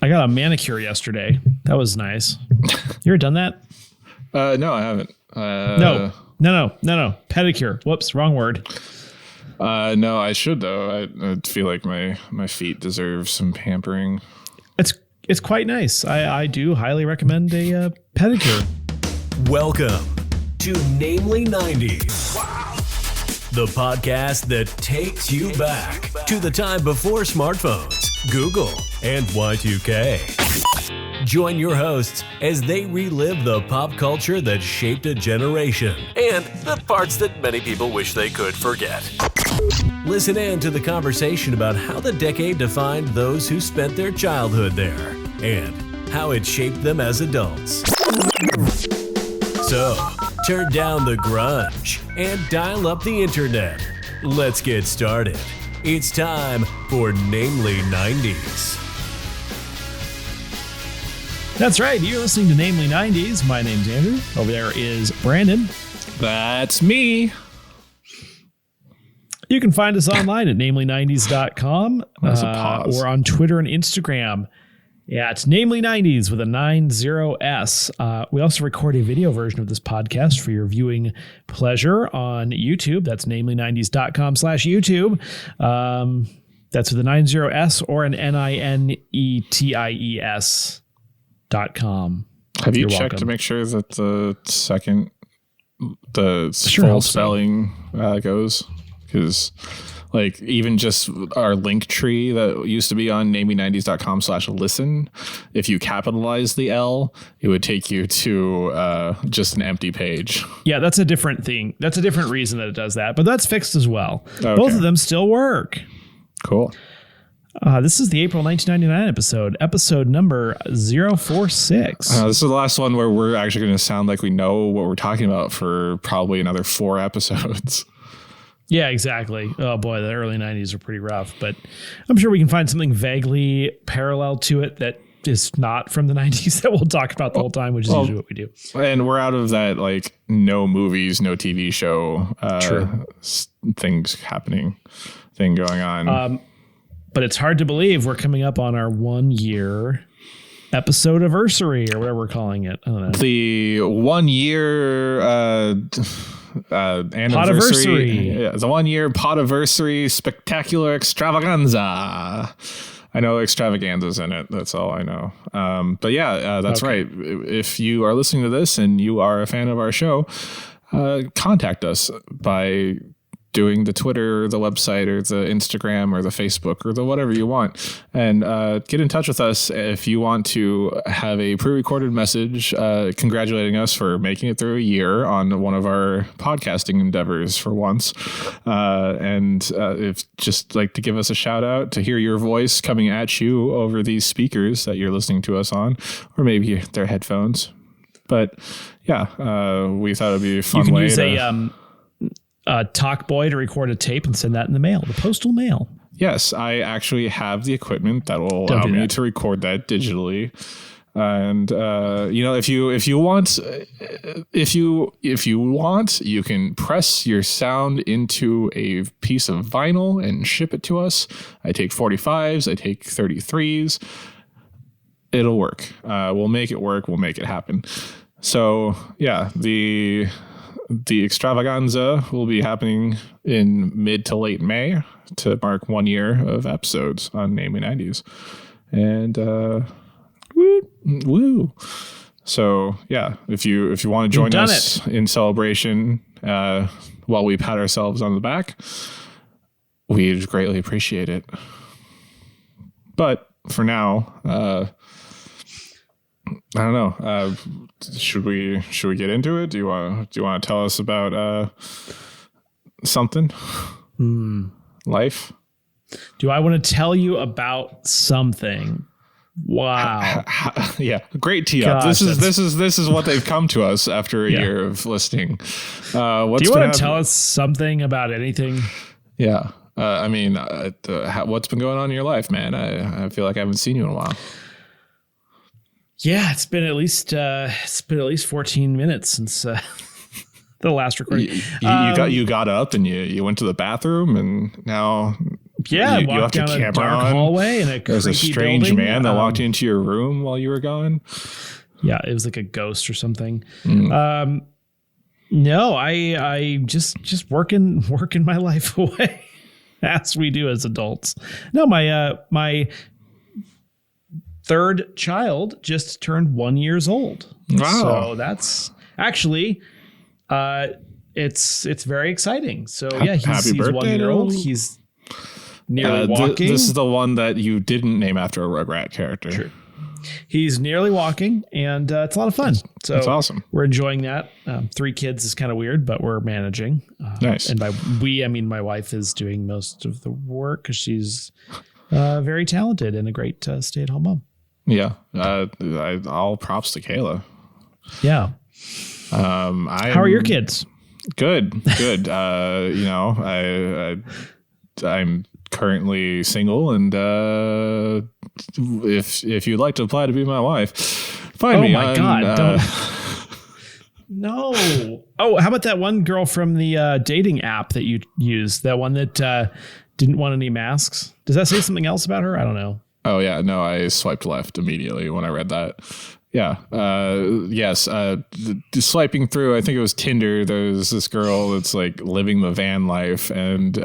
I got a manicure yesterday. That was nice. You ever done that? No, I haven't. No. Pedicure. Whoops, wrong word. No, I should though. I feel like my feet deserve some pampering. It's quite nice. I do highly recommend a pedicure. Welcome to Namely 90s. Wow. The podcast that takes you back to the time before smartphones, Google, and Y2K. Join your hosts as they relive the pop culture that shaped a generation and the parts that many people wish they could forget. Listen in to the conversation about how the decade defined those who spent their childhood there and how it shaped them as adults. So, turn down the grunge and dial up the internet. Let's get started. It's time for Namely 90s. That's right. You're listening to Namely 90s. My name's Andrew. Over there is Brandon. That's me. You can find us online at namely90s.com or on Twitter and Instagram. Yeah, it's Namely 90s with a 90S. We also record a video version of this podcast for your viewing pleasure on YouTube. That's namely90s.com/YouTube. That's with a 90S or an NINETIES.com. Have you checked to make sure that the full spelling goes? Because like even just our link tree that used to be on namely90s.com/listen, if you capitalize the L, it would take you to just an empty page. Yeah, that's a different thing. That's a different reason that it does that, but that's fixed as well. Okay. Both of them still work. Cool. This is the April 1999 episode number 046. This is the last one where we're actually going to sound like we know what we're talking about for probably another 4 episodes. Yeah, exactly. Oh boy, the early 90s are pretty rough, but I'm sure we can find something vaguely parallel to it that is not from the 90s that we'll talk about the whole time, which is usually what we do. And we're out of that, like, no movies, no TV show thing going on. But it's hard to believe we're coming up on our 1 year episode anniversary or whatever we're calling it. I don't know. The 1 year anniversary. Yeah, the 1 year podiversary spectacular extravaganza. I know extravaganza's in it. That's all I know. But yeah, that's okay. Right. If you are listening to this and you are a fan of our show, contact us by doing the Twitter or the website or the Instagram or the Facebook or the whatever you want, and get in touch with us if you want to have a pre-recorded message congratulating us for making it through a year on one of our podcasting endeavors for once, and if just like to give us a shout out, to hear your voice coming at you over these speakers that you're listening to us on, or maybe their headphones. But yeah, we thought it'd be a fun way to talk boy to record a tape and send that in the mail, the postal mail. Yes, I actually have the equipment that will allow me to record that digitally. And if you want, you can press your sound into a piece of vinyl and ship it to us. I take 45s, I take 33s. It'll work. We'll make it work. We'll make it happen. So yeah, the extravaganza will be happening in mid to late May to mark 1 year of episodes on Namely 90s. And woo. So yeah, if you want to join us in celebration while we pat ourselves on the back, we'd greatly appreciate it. But for now, I don't know. Should we get into it? Do you want to tell us about something? Life? Do I want to tell you about something? Wow. Yeah, great tee up. This is what they've come to us after a year of listening. Do you want to tell us something about anything? Yeah. What's been going on in your life, man? I feel like I haven't seen you in a while. Yeah, it's been at least 14 minutes since the last recording. You got up and you went to the bathroom, and now Yeah, you walked left down a a dark on. hallway and There's a strange building. man that walked into your room while you were gone. Yeah, it was like a ghost or something. Mm. No, I just working my life away as we do as adults. No, my third child just turned 1 year old. Wow. So that's actually it's very exciting. So yeah, he's 1 year old. He's nearly walking. This is the one that you didn't name after a Rugrat character. True. He's nearly walking, and it's a lot of fun. So that's awesome. We're enjoying that. 3 kids is kind of weird, but we're managing. Nice. And by we, I mean my wife is doing most of the work because she's very talented and a great stay-at-home mom. Yeah. All props to Kayla. Yeah. How are your kids? Good. I'm currently single, and if you'd like to apply to be my wife, find me. Oh my God! Don't. No. Oh, how about that one girl from the dating app that you used? That one that didn't want any masks. Does that say something else about her? I don't know. Oh yeah, no. I swiped left immediately when I read that. Yeah. Yes. Swiping through, I think it was Tinder. There's this girl that's like living the van life, and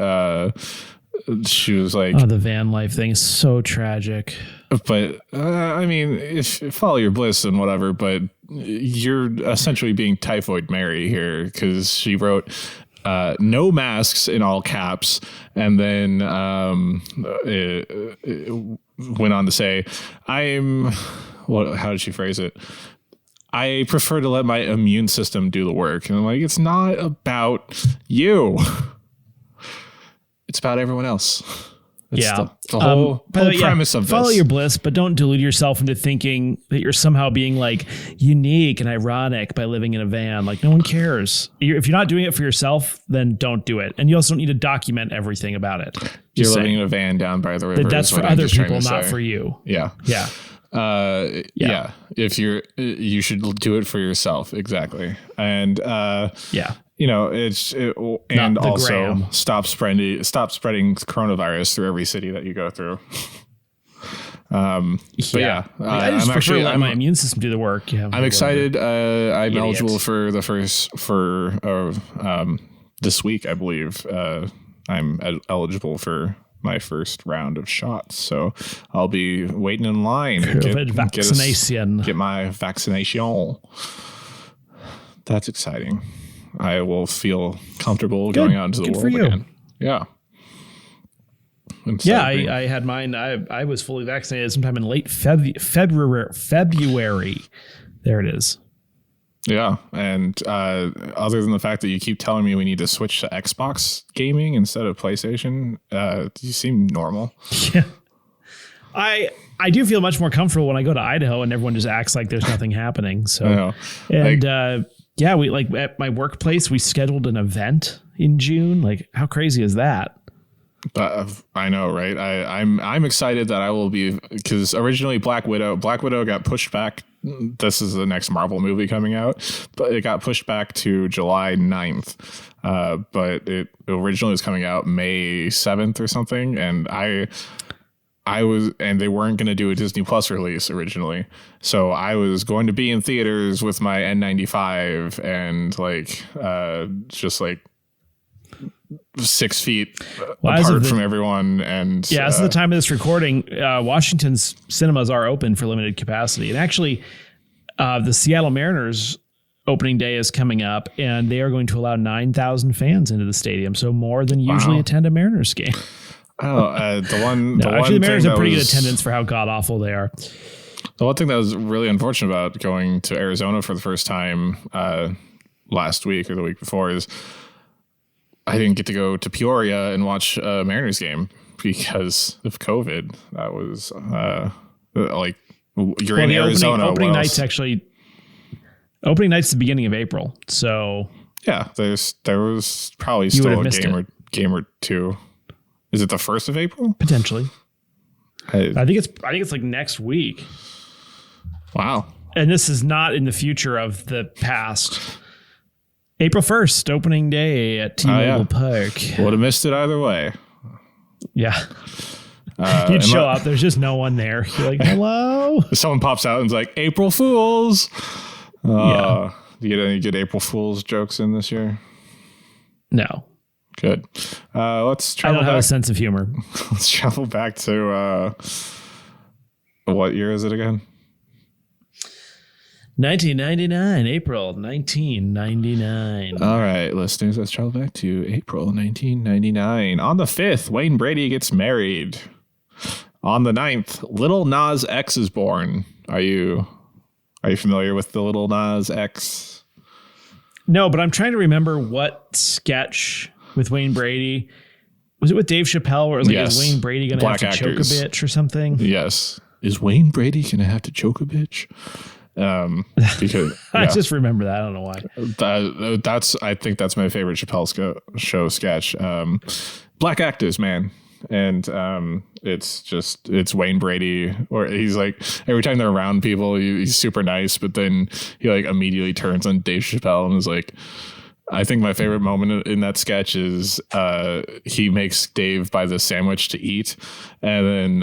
she was like, "Oh, the van life thing is so tragic." But I mean, if follow your bliss and whatever, but you're essentially being Typhoid Mary here, because she wrote no masks in all caps, and then it went on to say, how did she phrase it? I prefer to let my immune system do the work. And I'm like, it's not about you. It's about everyone else. It's the whole premise of this. Follow your bliss, but don't delude yourself into thinking that you're somehow being like unique and ironic by living in a van. Like, no one cares. If you're not doing it for yourself, then don't do it. And you also don't need to document everything about it. You're living in a van down by the river. That's for other people, not for you. Yeah. Yeah. Yeah. If you should do it for yourself. Exactly. And and also gram. Stop spreading coronavirus through every city that you go through. But I just prefer to let my immune system do the work. Yeah, I'm excited. I'm eligible for this week, I believe. I'm eligible for my first round of shots, so I'll be waiting in line to get my vaccination. That's exciting. I will feel comfortable going out into the world again. Yeah. Yeah, I had mine. I was fully vaccinated sometime in late February. There it is. Yeah, and other than the fact that you keep telling me we need to switch to Xbox gaming instead of PlayStation, you seem normal. Yeah. I do feel much more comfortable when I go to Idaho and everyone just acts like there's nothing happening. So, and we like at my workplace, we scheduled an event in June. Like, how crazy is that? I know, right? I'm excited that I will be, because originally Black Widow got pushed back. This is the next Marvel movie coming out, but it got pushed back to July 9th. But it originally was coming out May 7th or something. And and they weren't going to do a Disney Plus release originally. So I was going to be in theaters with my N95 and just 6 feet apart from everyone. And as of the time of this recording, Washington's cinemas are open for limited capacity. And actually, the Seattle Mariners opening day is coming up, and they are going to allow 9,000 fans into the stadium. So more than usually attend a Mariners game. The Mariners have pretty good attendance for how god awful they are. The one thing that was really unfortunate about going to Arizona for the first time last week or the week before is I didn't get to go to Peoria and watch a Mariners game because of COVID. That was you're in Arizona. Opening night's the beginning of April. So yeah, there was probably still a game or two. Is it the 1st of April? Potentially. I think it's like next week. Wow. And this is not in the future of the past. April 1st, opening day at T-Mobile Park. Would have missed it either way. Yeah. You'd show up. There's just no one there. You're like, hello? Someone pops out and is like, April Fools. Yeah. Do you get any good April Fools jokes in this year? No. Good. Let's travel I don't have a sense of humor. Let's travel back to what year is it again? 1999, April 1999. All right, listeners, let's travel back to April 1999. On the 5th, Wayne Brady gets married. On the 9th, Lil Nas X is born. Are you familiar with the Lil Nas X? No, but I'm trying to remember what sketch with Wayne Brady. Was it with Dave Chappelle where it was like, is Wayne Brady going to have to choke a bitch or something? Yes. Is Wayne Brady going to have to choke a bitch? Because I just remember that. I don't know why. I think that's my favorite Chappelle show sketch. Black actors, man. And it's Wayne Brady, or he's like, every time they're around people, he's super nice, but then he like immediately turns on Dave Chappelle and is like, I think my favorite moment in that sketch is he makes Dave buy the sandwich to eat, and then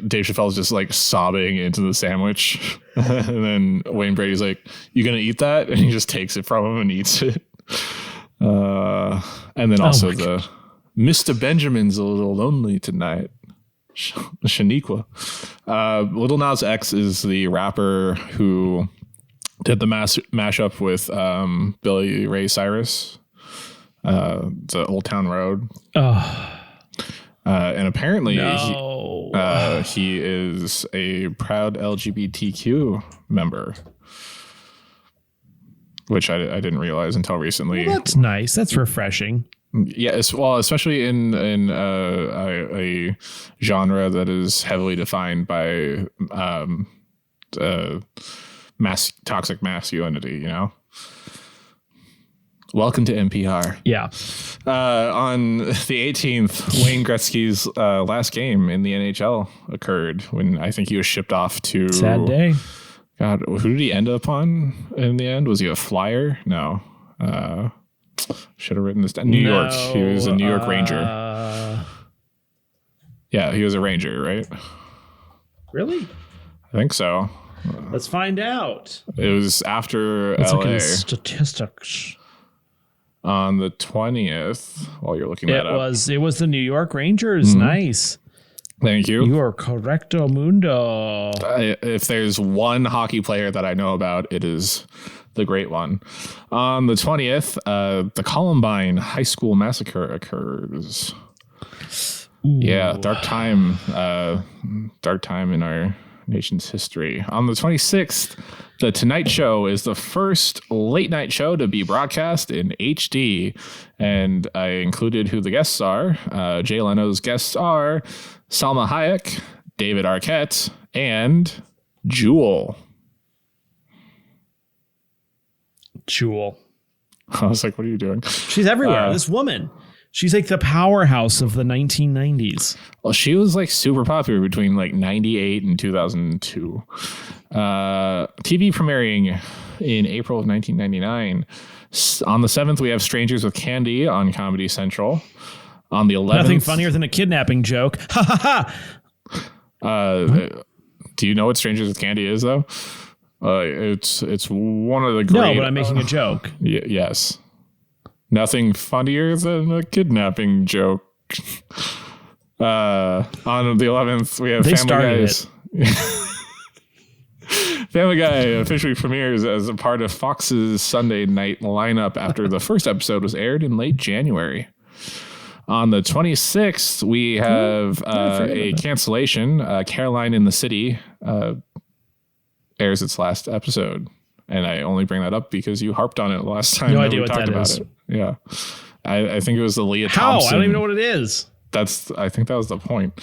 Dave Chappelle's just like sobbing into the sandwich, and then Wayne Brady's like, "You gonna eat that?" And he just takes it from him and eats it. And then also the Mr. Benjamin's a little lonely tonight. Shaniqua. Lil Nas X is the rapper who did the mashup with Billy Ray Cyrus, the Old Town Road. And apparently he is a proud LGBTQ member, which I didn't realize until recently. Well, that's nice. That's refreshing. Yeah, well, especially in a genre that is heavily defined by toxic masculinity, you know. Welcome to NPR. Yeah. On the 18th, Wayne Gretzky's last game in the NHL occurred when I think he was shipped off to. Sad day. God, who did he end up on in the end? Was he a Flyer? No. Should have written this down. New York. He was a New York Ranger. Yeah, he was a Ranger, right? Really? I think so. Let's find out. It was after Let's LA. look at his statistics. On the 20th, while you're looking that up. It was the New York Rangers. Mm-hmm. Nice. Thank you. You are correcto mundo. If there's one hockey player that I know about, it is the great one. On the 20th, the Columbine High School Massacre occurs. Ooh. Yeah, dark time in our nation's history. On the 26th, The Tonight Show is the first late night show to be broadcast in HD. And I included who the guests are. Jay Leno's guests are Salma Hayek, David Arquette, and Jewel. I was like, what are you doing? She's everywhere. This woman. She's like the powerhouse of the 1990s. Well, she was like super popular between like 98 and 2002. TV premiering in April of 1999. On the 7th, we have Strangers with Candy on Comedy Central. On the 11th... Nothing funnier than a kidnapping joke. Ha ha ha! Do you know what Strangers with Candy is, though? It's one of the great... No, but I'm making a joke. Yes. Nothing funnier than a kidnapping joke. On the 11th, we have Family Guys. Family Guy officially premieres as a part of Fox's Sunday night lineup after the first episode was aired in late January. On the 26th, we have a cancellation. Caroline in the City airs its last episode. And I only bring that up because you harped on it last time. No idea what that is. Yeah. I think it was the Leah Thompson. I don't even know what it is. I think that was the point.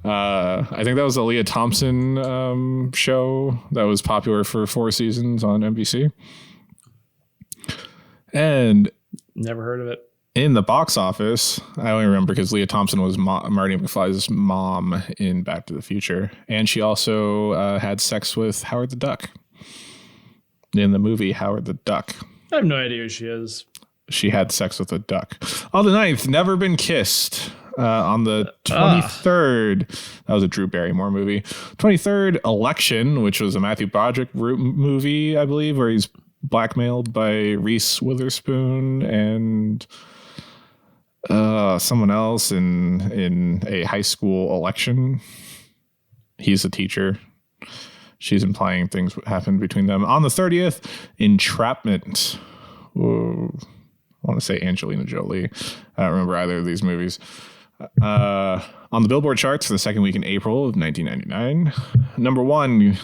I think that was the Leah Thompson show that was popular for 4 seasons on NBC. And never heard of it. In the box office, I only remember because Leah Thompson was Marty McFly's mom in Back to the Future. And she also had sex with Howard the Duck in the movie Howard the Duck. I have no idea who she is. She had sex with a duck. On the 9th, Never Been Kissed On the 23rd, that was a Drew Barrymore movie. 23rd, Election, which was a Matthew Broderick movie, I believe, where he's blackmailed by Reese Witherspoon and someone else in a high school election. He's a teacher. She's implying things happened between them. On the 30th, Entrapment. Whoa. I want to say Angelina Jolie. I don't remember either of these movies. On the Billboard charts for the second week in April of 1999. Number 1,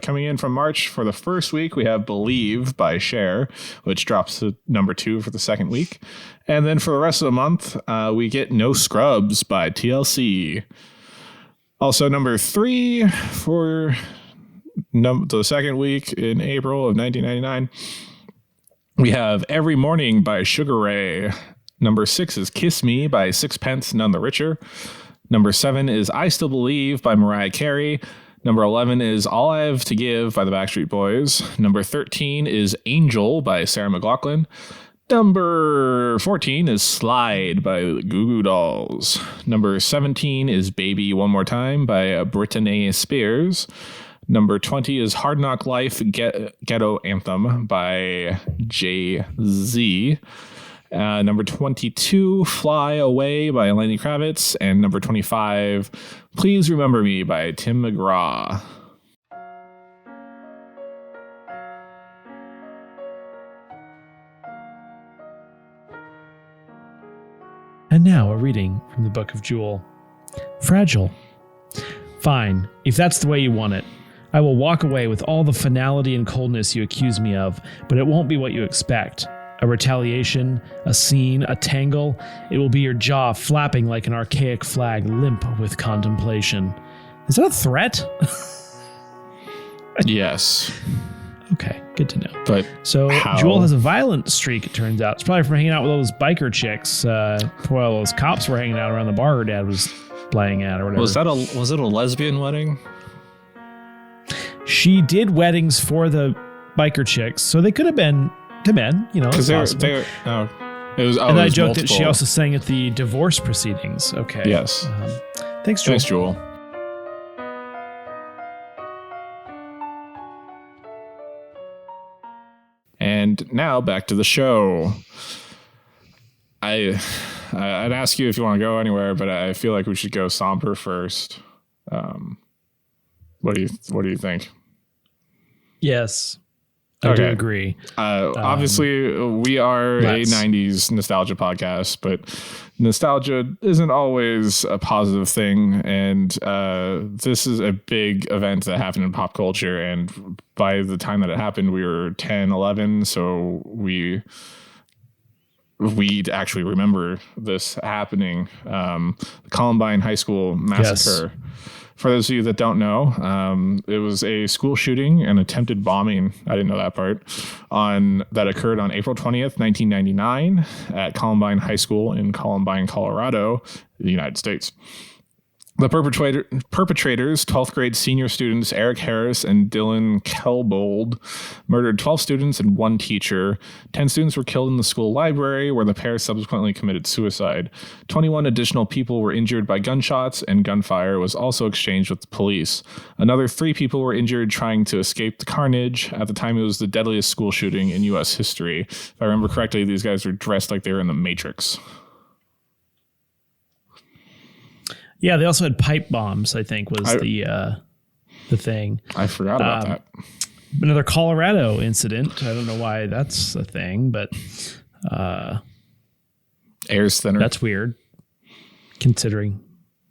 coming in from March for the first week, we have Believe by Cher, which drops to number 2 for the second week. And then for the rest of the month, we get No Scrubs by TLC. Also number 3 for the second week in April of 1999. We have Every Morning by Sugar Ray. Number 6 is Kiss Me by Sixpence None the Richer. Number 7 is I Still Believe by Mariah Carey. Number 11 is All I Have to Give by the Backstreet Boys. Number 13 is Angel by Sarah McLachlan. Number 14 is Slide by the Goo Goo Dolls. Number 17 is Baby One More Time by Britney Spears. Number 20 is Hard Knock Life Ghetto Anthem by Jay-Z. Number 22, Fly Away by Lenny Kravitz. And number 25, Please Remember Me by Tim McGraw. And now a reading from the Book of Jewel. Fragile. Fine, if that's the way you want it. I will walk away with all the finality and coldness you accuse me of, but it won't be what you expect. A retaliation, a scene, a tangle. It will be your jaw flapping like an archaic flag, limp with contemplation. Is that a threat? Yes. Okay, good to know. But so how? Jewel has a violent streak, it turns out. It's probably from hanging out with all those biker chicks while those cops were hanging out around the bar her dad was playing at or whatever. Was it a lesbian wedding? She did weddings for the biker chicks, so they could have been to men, you know. Because they were and I joked that she also sang at the divorce proceedings. Okay. Yes. Thanks, Jewel. Thanks, Jewel. And now back to the show. I'd ask you if you want to go anywhere, but I feel like we should go somber first. What do you think? Yes, I do agree. Obviously, we are a 90s nostalgia podcast, but nostalgia isn't always a positive thing. And this is a big event that happened in pop culture. And by the time that it happened, we were 10, 11. So we actually remember this happening. The Columbine High School Massacre. Yes. For those of you that don't know, it was a school shooting and attempted bombing. I didn't know that part. That occurred on April 20th, 1999 at Columbine High School in Columbine, Colorado, the United States. The perpetrators, 12th grade senior students Eric Harris and Dylan Kelbold, murdered 12 students and 1 teacher. 10 students were killed in the school library, where the pair subsequently committed suicide. 21 additional people were injured by gunshots, and gunfire was also exchanged with the police. Another 3 people were injured trying to escape the carnage. At the time, it was the deadliest school shooting in U.S. history. If I remember correctly, these guys were dressed like they were in the Matrix. Yeah, they also had pipe bombs, I think, was the thing. I forgot about that. Another Colorado incident. I don't know why that's a thing, but air's thinner. That's weird, considering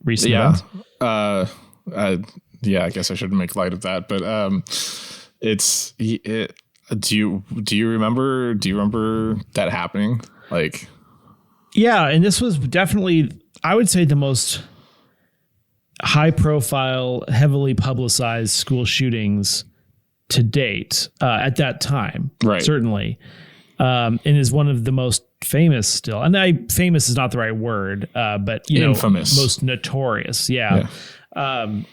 recent events. Yeah, I guess I shouldn't make light of that, but do you remember that happening? Like, yeah, and this was definitely, I would say, the most high profile, heavily publicized school shootings to date at that time. Right. Certainly. And is one of the most famous still. And famous is not the right word, but infamous. Most notorious. Yeah. And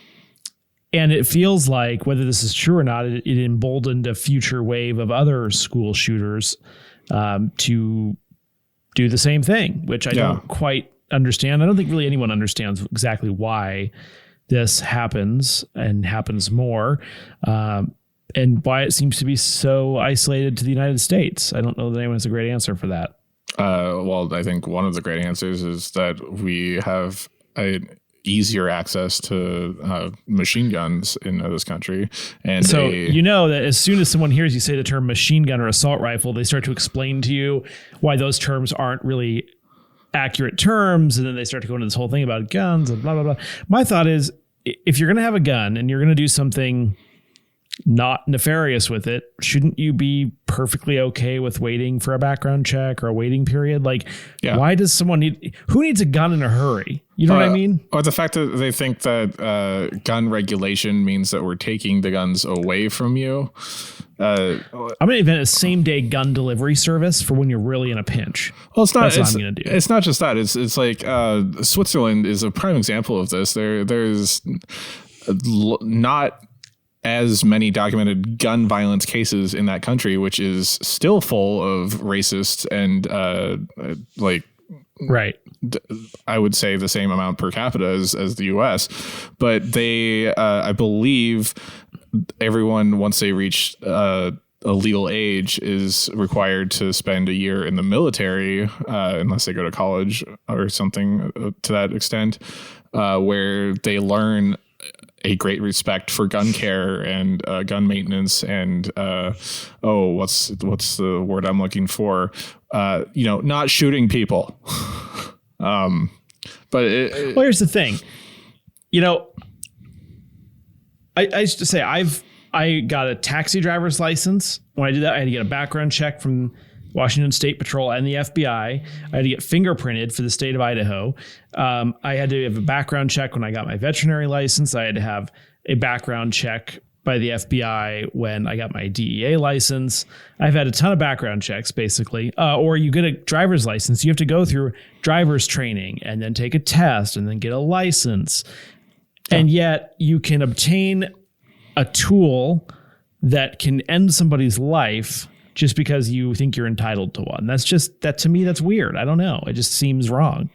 it feels like, whether this is true or not, it emboldened a future wave of other school shooters to do the same thing, which I don't quite understand. I don't think really anyone understands exactly why this happens and happens more, and why it seems to be so isolated to the United States. I don't know that anyone has a great answer for that. Well, I think one of the great answers is that we have easier access to machine guns in this country. And so that as soon as someone hears you say the term machine gun or assault rifle, they start to explain to you why those terms aren't really accurate terms. And then they start to go into this whole thing about guns and blah, blah, blah. My thought is, if you're going to have a gun and you're going to do something not nefarious with it, shouldn't you be perfectly okay with waiting for a background check or a waiting period? Like, why does someone who needs a gun in a hurry? You know what I mean? Or the fact that they think that gun regulation means that we're taking the guns away from you. I'm going to invent a same-day gun delivery service for when you're really in a pinch. Well, it's not. That's what I'm going to do. It's not just that. It's like Switzerland is a prime example of this. There's not as many documented gun violence cases in that country, which is still full of racist and right. I would say the same amount per capita as the U.S. But they, I believe, everyone once they reach a legal age is required to spend a year in the military, unless they go to college or something to that extent, where they learn a great respect for gun care and gun maintenance and what's the word I'm looking for? Not shooting people. But here's the thing. I used to say I got a taxi driver's license. When I did that, I had to get a background check from Washington State Patrol and the FBI. I had to get fingerprinted for the state of Idaho. I had to have a background check when I got my veterinary license. I had to have a background check by the FBI when I got my DEA license. I've had a ton of background checks, basically. Or you get a driver's license, you have to go through driver's training and then take a test and then get a license. Yeah. And yet you can obtain a tool that can end somebody's life just because you think you're entitled to one. That to me, that's weird. I don't know. It just seems wrong.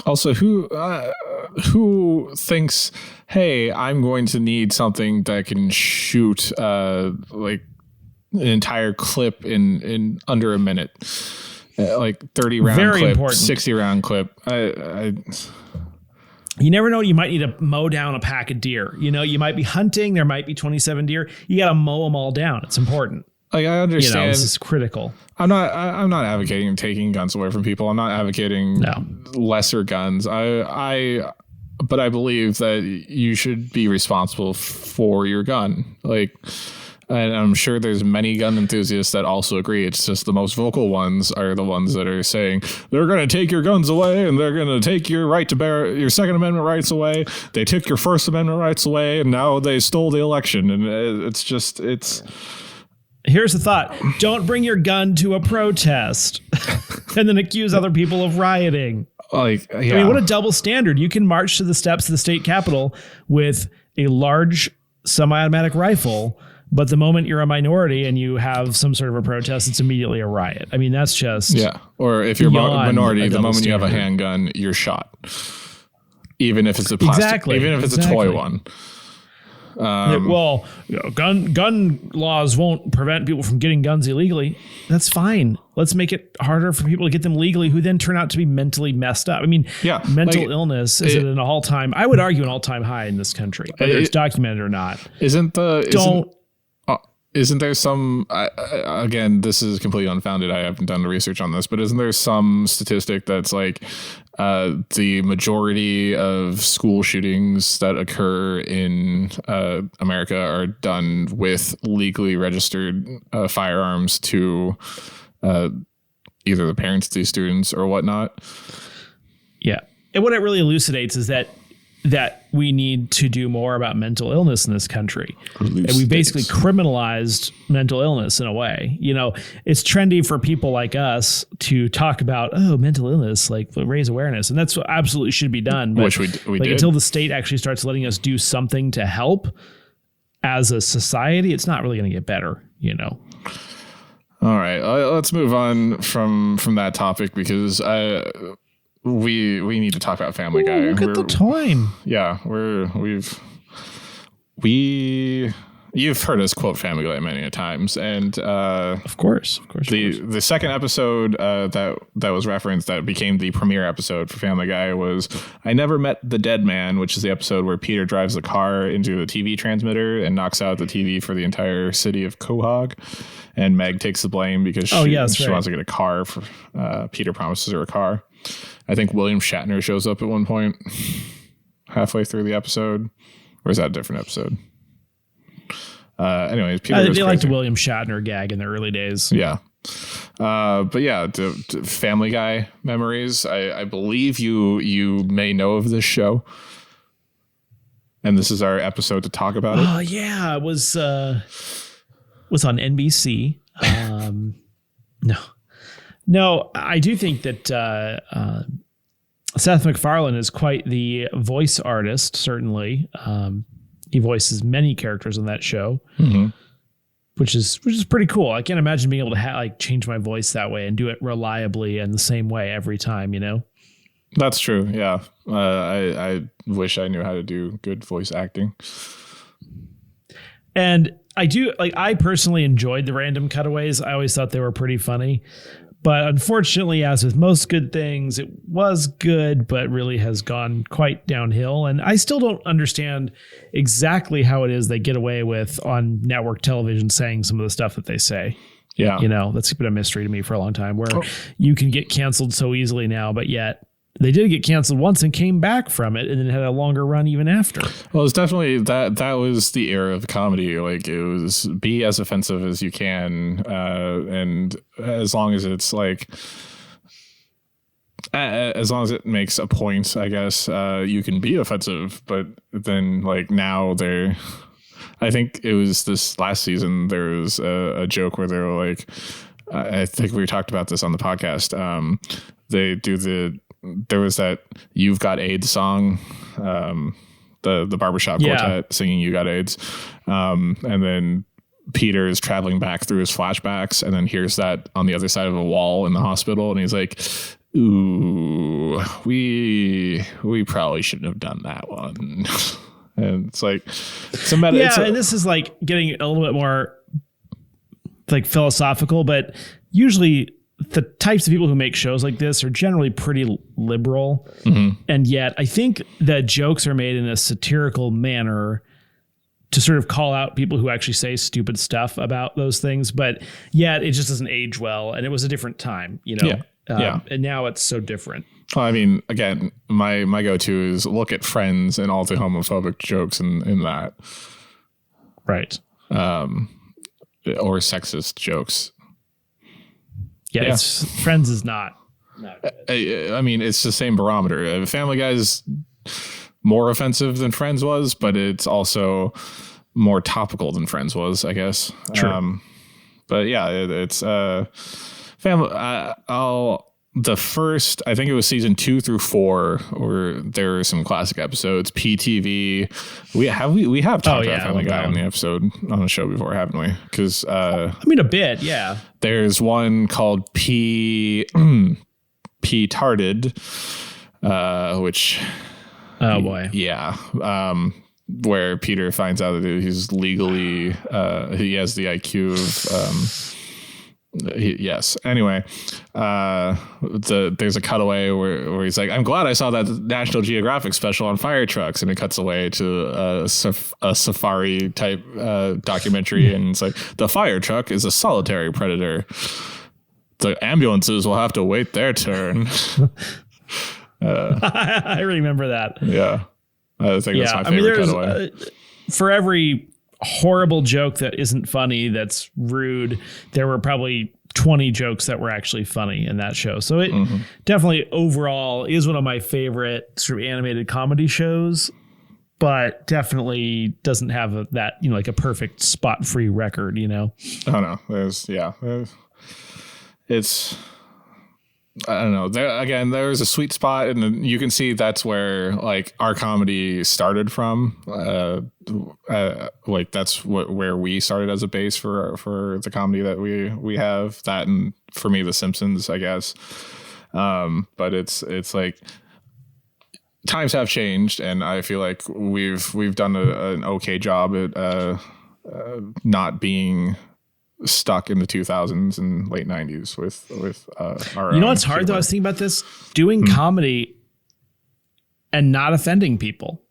Also, who thinks, hey, I'm going to need something that can shoot like an entire clip in under a minute, like 30 round Very clip, important. 60 round clip. You never know. You might need to mow down a pack of deer. You might be hunting. There might be 27 deer. You got to mow them all down. It's important. Like, I understand. This is critical. I'm not advocating taking guns away from people. I'm not advocating lesser guns. But I believe that you should be responsible for your gun. Like, and I'm sure there's many gun enthusiasts that also agree. It's just the most vocal ones are the ones that are saying they're going to take your guns away and they're going to take your right to bear your Second Amendment rights away. They took your First Amendment rights away and now they stole the election. And it's. Here's the thought. Don't bring your gun to a protest and then accuse other people of rioting. I mean, what a double standard. You can march to the steps of the state capitol with a large semi-automatic rifle, but the moment you're a minority and you have some sort of a protest, it's immediately a riot. I mean, that's just... Yeah, or if you're a minority, the moment you have a handgun, you're shot. Even if it's a plastic, even if it's a toy one. Gun laws won't prevent people from getting guns illegally. That's fine. Let's make it harder for people to get them legally who then turn out to be mentally messed up. I mean, mental illness is at an all-time, I would argue an all-time high in this country, whether it's documented or not. Isn't there some, again, this is completely unfounded. I haven't done the research on this, but isn't there some statistic that's like the majority of school shootings that occur in America are done with legally registered firearms to either the parents of these students or whatnot? Yeah. And what it really elucidates is that we need to do more about mental illness in this country. And we basically criminalized mental illness in a way. It's trendy for people like us to talk about, mental illness, like raise awareness. And that's what absolutely should be done. But which we did. Until the state actually starts letting us do something to help as a society, it's not really going to get better, All right. Let's move on from that topic because we need to talk about Family Guy. Look at the time. Yeah, you've heard us quote Family Guy many times, and of course. The second episode that was referenced that became the premiere episode for Family Guy was I Never Met the Dead Man, which is the episode where Peter drives the car into the TV transmitter and knocks out the TV for the entire city of Quahog, and Meg takes the blame because she wants to get a car. Peter promises her a car. I think William Shatner shows up at one point halfway through the episode, or is that a different episode? Anyways, Peter they liked the William Shatner gag in the early days. Yeah. But yeah, the Family Guy memories. I believe you may know of this show, and this is our episode to talk about it. Oh yeah, it was on NBC. No, I do think that Seth MacFarlane is quite the voice artist. Certainly, he voices many characters on that show, which is pretty cool. I can't imagine being able to change my voice that way and do it reliably and the same way every time. You know, that's true. Yeah, I wish I knew how to do good voice acting. And I personally enjoyed the random cutaways. I always thought they were pretty funny. But unfortunately, as with most good things, it was good, but really has gone quite downhill. And I still don't understand exactly how it is they get away with on network television saying some of the stuff that they say. Yeah. You know, that's been a mystery to me for a long time, where you can get canceled so easily now, but yet they did get canceled once and came back from it and then had a longer run even after. Well, it's definitely that was the era of comedy. Like, it was be as offensive as you can. And as long as it's as long as it makes a point, I guess, you can be offensive. But then now I think it was this last season, there was a joke where they were I think we talked about this on the podcast. There was that "You've Got AIDS" song, the barbershop quartet singing "You Got AIDS," and then Peter is traveling back through his flashbacks and then hears that on the other side of a wall in the hospital, and he's like, "Ooh, we probably shouldn't have done that one." And it's and this is getting a little bit more philosophical, but usually the types of people who make shows like this are generally pretty liberal. And yet I think that jokes are made in a satirical manner to sort of call out people who actually say stupid stuff about those things. But yet it just doesn't age well. And it was a different time, you know? And now it's so different. Well, I mean, again, my go-to is look at Friends and all the homophobic jokes in that. Right. Or sexist jokes. Yeah. Friends is not good. I mean, it's the same barometer. Family Guy is more offensive than Friends was, but it's also more topical than Friends was, I guess. True. But yeah, it's Family. The first, I think it was season 2 through 4, where there were some classic episodes. PTV. We have talked about Family Guy on the episode on the show before, haven't we? Because a bit, yeah. There's one called P-Tarded, which. Oh boy. Yeah. Where Peter finds out that he's legally he has the IQ of. Yes. Anyway, there's a cutaway where he's like, "I'm glad I saw that National Geographic special on fire trucks," and it cuts away to a safari type documentary, and it's like, the fire truck is a solitary predator. The ambulances will have to wait their turn. I remember that. Yeah, I think that's my favorite cutaway. For every horrible joke that isn't funny, that's rude, there were probably 20 jokes that were actually funny in that show. So it definitely overall is one of my favorite sort of animated comedy shows, but definitely doesn't have a perfect spot free record, you know? Oh no, it's, I don't know. There's a sweet spot, and you can see that's where our comedy started from. That's where we started as a base for the comedy that we have. That, and for me, The Simpsons, I guess. But it's like times have changed, and I feel like we've done an okay job at not being stuck in the 2000s and late 90s with our You know what's hard, though? I was thinking about this. Doing comedy and not offending people.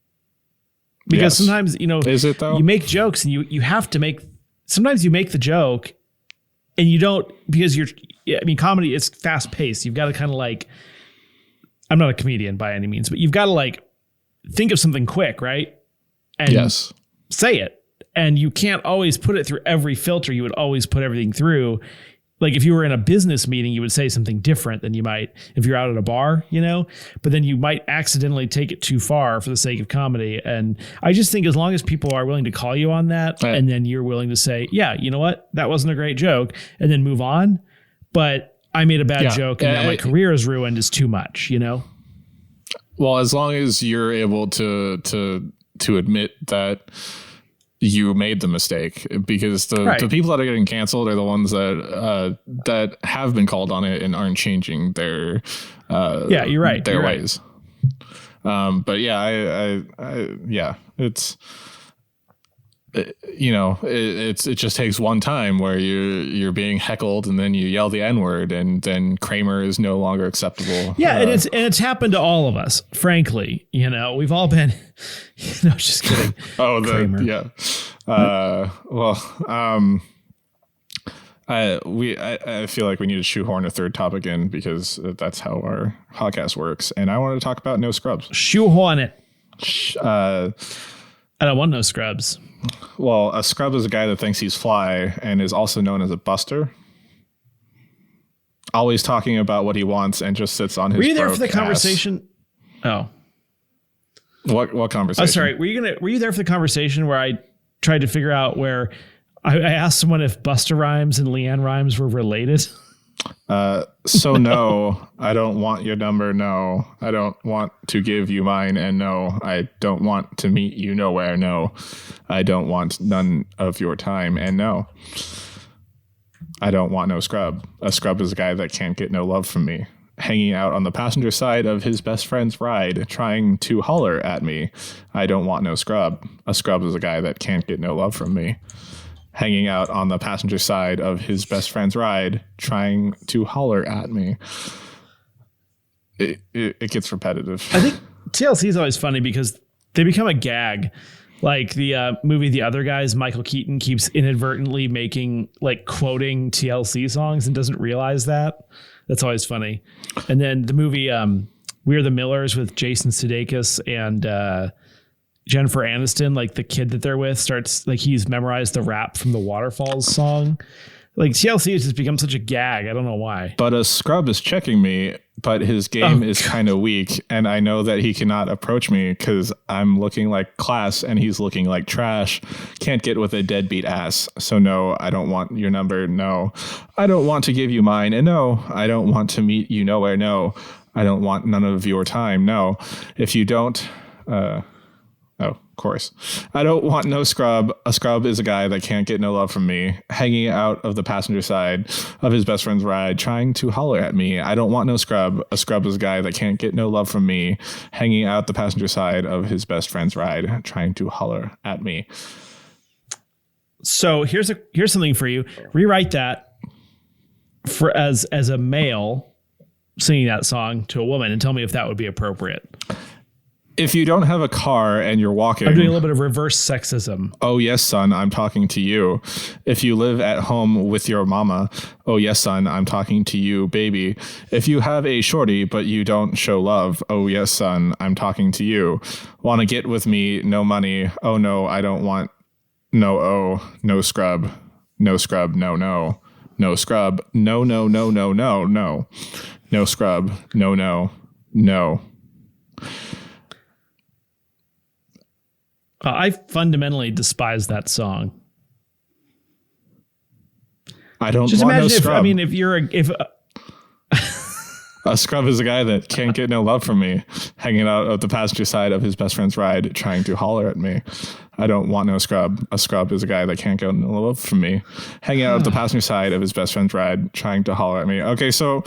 Because sometimes, is it though? You make jokes and you have to make, sometimes you make the joke and you don't, because comedy is fast paced. You've got to kind of like, I'm not a comedian by any means, but you've got to like think of something quick, right? And say it. And you can't always put it through every filter you would always put everything through. Like if you were in a business meeting, you would say something different than you might if you're out at a bar, but then you might accidentally take it too far for the sake of comedy. And I just think as long as people are willing to call you on that, and then you're willing to say, yeah, you know what, that wasn't a great joke, and then move on. But I made a bad joke and now my career is ruined is too much, Well, as long as you're able to admit that you made the mistake, because the people that are getting canceled are the ones that have been called on it and aren't changing their you're right, their you're ways. Right. But it just takes one time where you're being heckled and then you yell the N-word and then Kramer is no longer acceptable. Yeah, and it's happened to all of us, frankly. We've all been just kidding. Kramer. I feel like we need to shoehorn a third topic in because that's how our podcast works. And I wanted to talk about No Scrubs. Shoehorn it. I don't want no scrubs. Well, a scrub is a guy that thinks he's fly and is also known as a buster. Always talking about what he wants and just sits on his. Were you there for the conversation? Oh, what conversation? Oh, sorry. Were you there for the conversation where I tried to figure out where I asked someone if Busta Rhymes and Leanne Rhymes were related? So no, I don't want your number. No, I don't want to give you mine. And no, I don't want to meet you nowhere. No, I don't want none of your time. And no, I don't want no scrub. A scrub is a guy that can't get no love from me. Hanging out on the passenger side of his best friend's ride, trying to holler at me. I don't want no scrub. A scrub is a guy that can't get no love from me. Hanging out on the passenger side of his best friend's ride, trying to holler at me. It gets repetitive. I think TLC is always funny because they become a gag. Like the movie The Other Guys, Michael Keaton keeps inadvertently quoting TLC songs and doesn't realize that. That's always funny. And then the movie We Are the Millers with Jason Sudeikis and Jennifer Aniston, like the kid that they're with, starts like he's memorized the rap from the Waterfalls song. Like TLC has just become such a gag. I don't know why. But a scrub is checking me, but his game is kind of weak. And I know that he cannot approach me because I'm looking like class and he's looking like trash. Can't get with a deadbeat ass. So no, I don't want your number. No, I don't want to give you mine. And no, I don't want to meet you nowhere. No, I don't want none of your time. No, if you don't, of course. I don't want no scrub. A scrub is a guy that can't get no love from me. Hanging out of the passenger side of his best friend's ride, trying to holler at me. I don't want no scrub. A scrub is a guy that can't get no love from me. Hanging out the passenger side of his best friend's ride, trying to holler at me. So here's something for you. Rewrite that for as a male singing that song to a woman and tell me if that would be appropriate. If you don't have a car and you're walking... I'm doing a little bit of reverse sexism. Oh, yes, son, I'm talking to you. If you live at home with your mama, oh, yes, son, I'm talking to you, baby. If you have a shorty, but you don't show love, oh, yes, son, I'm talking to you. Want to get with me, no money. Oh, no, I don't want... No scrub. No scrub, no. No scrub, no. No scrub, no. I fundamentally despise that song. I don't just want imagine no if scrub. I mean if you're a scrub is a guy that can't get no love from me, hanging out at the passenger side of his best friend's ride, trying to holler at me. I don't want no scrub. A scrub is a guy that can't get no love from me, hanging out at the passenger side of his best friend's ride, trying to holler at me. Okay, so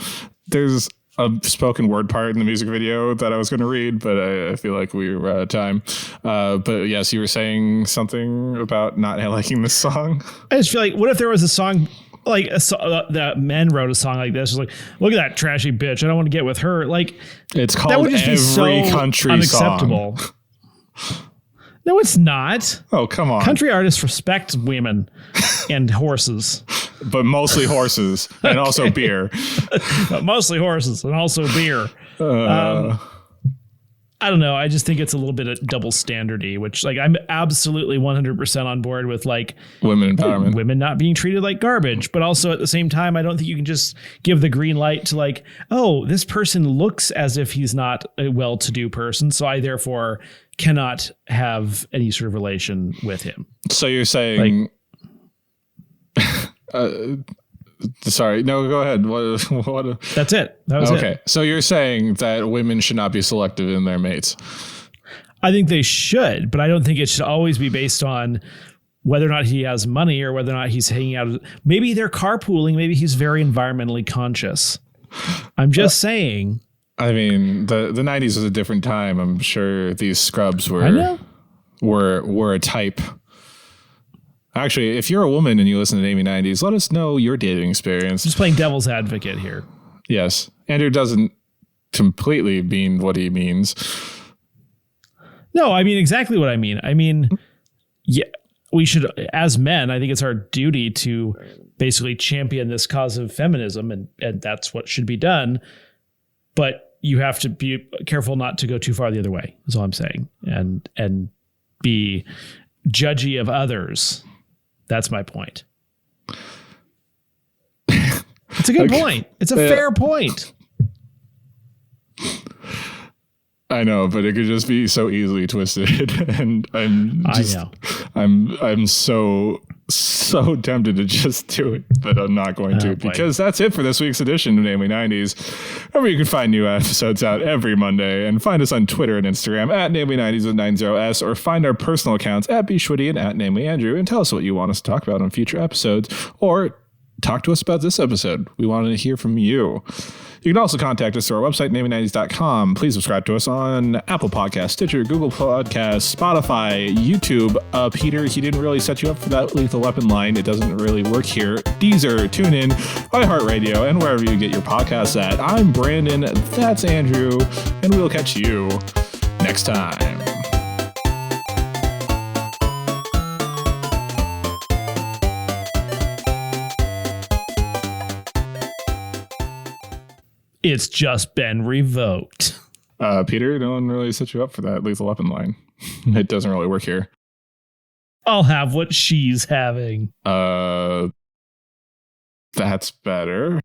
there's a spoken word part in the music video that I was going to read, but I feel like we were out of time. But yes, you were saying something about not liking this song. I just feel like, what if there was a song like that men wrote a song like this? It's like, look at that trashy bitch, I don't want to get with her. Like, it's called that would just Every be so Country Unacceptable. Song. No, it's not. Oh, come on. Country artists respect women and horses. But mostly horses and also beer. But mostly horses and also beer. I don't know. I just think it's a little bit of double standardy, which like I'm absolutely 100% on board with, like women empowerment, women not being treated like garbage. But also at the same time, I don't think you can just give the green light to like, oh, this person looks as if he's not a well-to-do person, so I therefore cannot have any sort of relation with him. So you're saying, sorry, no, go ahead. What? That's it. That was okay. It. So you're saying that women should not be selective in their mates? I think they should, but I don't think it should always be based on whether or not he has money or whether or not he's hanging out. Maybe they're carpooling. Maybe he's very environmentally conscious. I'm just saying. I mean, the 90s was a different time. I'm sure these scrubs were a type. Actually, if you're a woman and you listen to Namely 90s, let us know your dating experience. Just playing devil's advocate here. Yes. Andrew doesn't completely mean what he means. No, I mean exactly what I mean. I mean, yeah, we should, as men, I think it's our duty to basically champion this cause of feminism, and that's what should be done. But you have to be careful not to go too far the other way, is all I'm saying. And be judgy of others. That's my point. It's a good point. It's a fair point. I know, but it could just be so easily twisted, and I'm so tempted to just do it, but I'm not going to, because that's it for this week's edition of Namely 90s. Remember, you can find new episodes out every Monday, and find us on Twitter and Instagram at Namely 90s with 90s, or find our personal accounts at bschwitty and at Namely Andrew, and tell us what you want us to talk about on future episodes, or talk to us about this episode. We want to hear from you. You can also contact us through our website, namely90s.com. Please subscribe to us on Apple Podcasts, Stitcher, Google Podcasts, Spotify, YouTube. Peter, he didn't really set you up for that Lethal Weapon line. It doesn't really work here. Deezer, TuneIn, iHeartRadio, and wherever you get your podcasts at. I'm Brandon, that's Andrew, and we'll catch you next time. It's just been revoked. Peter, no one really set you up for that Lethal Weapon line. It doesn't really work here. I'll have what she's having. That's better.